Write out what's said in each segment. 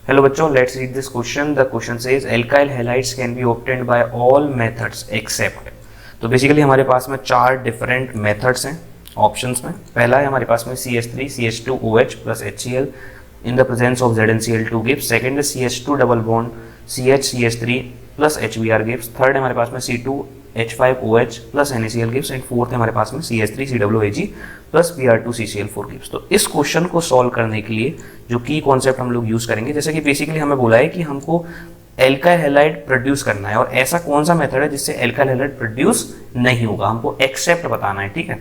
Hello बच्चों, let's read this question. The question says alkyl halides can be obtained by all methods except. तो basically हमारे पास में 4 different methods हैं options में। पहला है हमारे पास में CH3 CH2OH plus HCl in the presence of ZnCl2 gives. Second है CH2 double bond CH3 plus HBr gives. Third है हमारे पास में C2H5OH plus NaCl gives. And fourth है हमारे पास में CH3COOH प्लस Br2CCl4 गिव्स। तो इस क्वेश्चन को सॉल्व करने के लिए जो की कॉन्सेप्ट हम लोग यूज करेंगे, जैसे कि बेसिकली हमें बोला है कि हमको एल्काइल हैलाइड प्रोड्यूस करना है, और ऐसा कौन सा मेथड है जिससे एल्काइल हैलाइड प्रोड्यूस नहीं होगा, हमको एक्सेप्ट बताना है। ठीक है,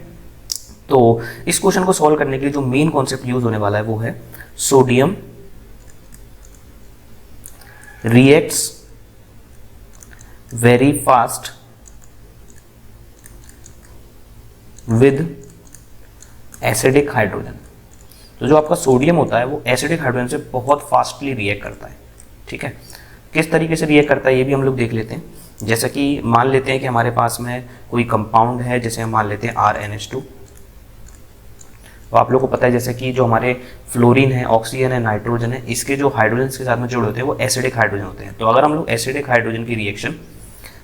तो इस क्वेश्चन को सॉल्व करने के लिए जो मेन कॉन्सेप्ट यूज होने वाला है वो है sodium reacts very fast with acidic hydrogen. तो जो आपका सोडियम होता है वो एसिडिक हाइड्रोजन से बहुत फास्टली रिएक्ट करता है। ठीक है, किस तरीके से रिएक्ट करता है ये भी हम लोग देख लेते हैं। जैसा कि मान लेते हैं कि हमारे पास में कोई कंपाउंड है, जैसे हम मान लेते हैं RnH2। तो आप लोगों को पता है जैसे कि जो हमारे फ्लोरीन है, ऑक्सीजन है, नाइट्रोजन है, इसके जो हाइड्रोजन के साथ में जुड़े होते हैं वो एसिडिक हाइड्रोजन होते हैं। तो अगर हम लोग एसिडिक हाइड्रोजन की रिएक्शन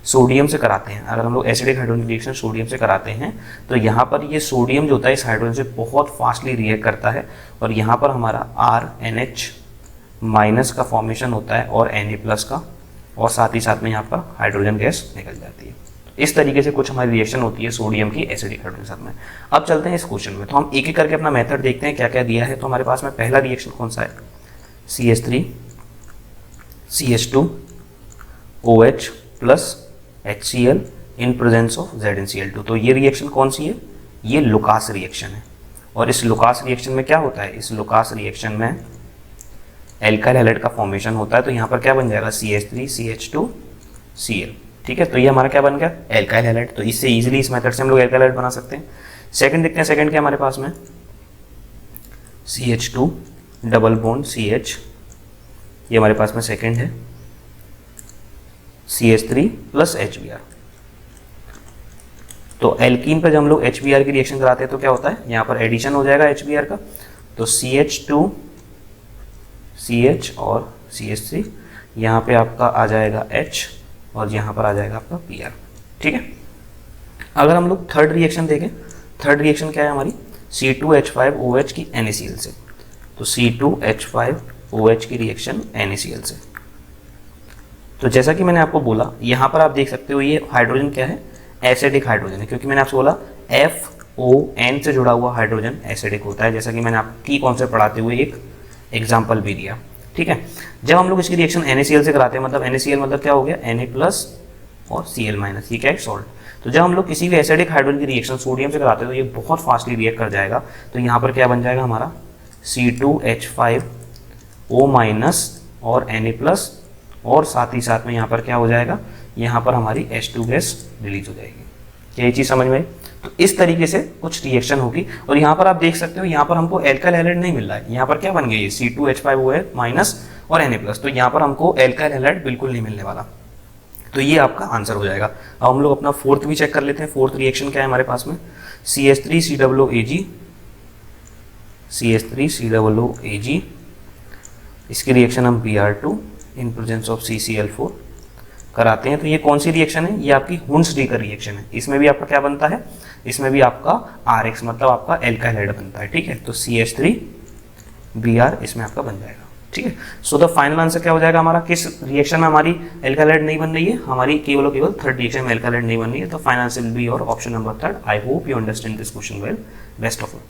सोडियम से कराते हैं, अगर हम लोग एसिडिक हाइड्रोजन रिएक्शन सोडियम से कराते हैं, तो यहाँ पर ये सोडियम जो होता है इस हाइड्रोजन से बहुत फास्टली रिएक्ट करता है, और यहाँ पर हमारा RNH माइनस का फॉर्मेशन होता है और Na+ का, और साथ ही साथ में यहाँ पर हाइड्रोजन गैस निकल जाती है। इस तरीके से कुछ हमारी रिएक्शन होती है सोडियम की एसिडिक हाइड्रोजन के साथ में। अब चलते हैं इस क्वेश्चन में, तो हम एक एक करके अपना मेथड देखते हैं क्या क्या दिया है। तो हमारे पास में पहला रिएक्शन कौन सा है, CH3 CH2OH plus HCl in presence of ZnCl2। तो ये रिएक्शन कौन सी है, ये लुकास रिएक्शन है। और इस लुकास रिएक्शन में क्या होता है, इस लुकास रिएक्शन में एल्काइल हैलाइड का फॉर्मेशन होता है। तो यहाँ पर क्या बन जाएगा, CH3 CH2Cl। ठीक है, तो ये हमारा क्या बन गया, एल्काइल हैलाइड। तो इससे इजीली इस मेथड से हम लोग एल्काइल हैलाइड बना सकते हैं। सेकंड देखते हैं, सेकंड क्या हमारे पास में, CH2 डबल बॉन्ड CH, ये हमारे पास में सेकंड है, CH3 प्लस HBr। तो एल्कीन पर जब हम लोग HBr की रिएक्शन कराते हैं तो क्या होता है, यहाँ पर एडिशन हो जाएगा HBr का। तो CH2 CH और CH3, यहाँ पे आपका आ जाएगा H और यहाँ पर आ जाएगा आपका Br। ठीक है, अगर हम लोग थर्ड रिएक्शन देखें, थर्ड रिएक्शन क्या है हमारी, C2H5OH की NaCl से। तो C2H5OH की रिएक्शन NaCl से। तो जैसा कि मैंने आपको बोला, यहाँ पर आप देख सकते हो ये हाइड्रोजन क्या है, एसिडिक हाइड्रोजन है, क्योंकि मैंने आपसे बोला FON से जुड़ा हुआ हाइड्रोजन एसिडिक होता है, जैसा कि मैंने आपकी कॉन्सेप्ट पढ़ाते हुए एक एग्जाम्पल भी दिया। ठीक है, जब हम लोग इसकी रिएक्शन NaCl से कराते हैं, मतलब NaCl मतलब क्या हो गया, Na+ और Cl-, ये क्या है, सॉल्ट। तो जब हम लोग किसी भी एसिडिक हाइड्रोजन की रिएक्शन सोडियम से कराते हैं तो ये बहुत फास्टली रिएक्ट कर जाएगा। तो यहाँ पर क्या बन जाएगा हमारा, C2H5O- और Na+, और साथ ही साथ में यहाँ पर क्या हो जाएगा, यहाँ पर हमारी H2 गैस रिलीज हो जाएगी। क्या ये चीज़ समझ में आई? तो इस तरीके से कुछ रिएक्शन होगी। और यहाँ पर आप देख सकते हो, यहाँ पर हमको एल्काइल हैलाइड नहीं मिल रहा है, यहाँ पर क्या बन गया ये C2H5OH- और Na+। तो यहाँ पर हमको एल्काइल हैलाइड बिल्कुल नहीं मिलने वाला। तो ये आपका आंसर हो जाएगा। अब हम लोग अपना फोर्थ भी चेक कर लेते हैं। फोर्थ रिएक्शन क्या है हमारे पास में, CH3COOAg, इसकी रिएक्शन हम Br2 in presence of CCl4 कराते हैं। तो ये कौन सी रिएक्शन है, ये आपकी हुंस-डीकर रिएक्शन है। इसमें भी आपका क्या बनता है, इसमें भी आपका RX मतलब आपका एल्काइल हैलाइड बनता है। ठीक है, तो CH3Br इसमें आपका बन जाएगा। ठीक है, सो द फाइनल आंसर क्या हो जाएगा हमारा, किस रिएक्शन में हमारी एल्काइल हैलाइड नहीं बन रही है, हमारी केवल और केवल थर्ड रिएक्शन में एल्काइल हैलाइड नहीं बन रही है। तो final answer will be your option number 3। I hope you understand this question well. Best of luck.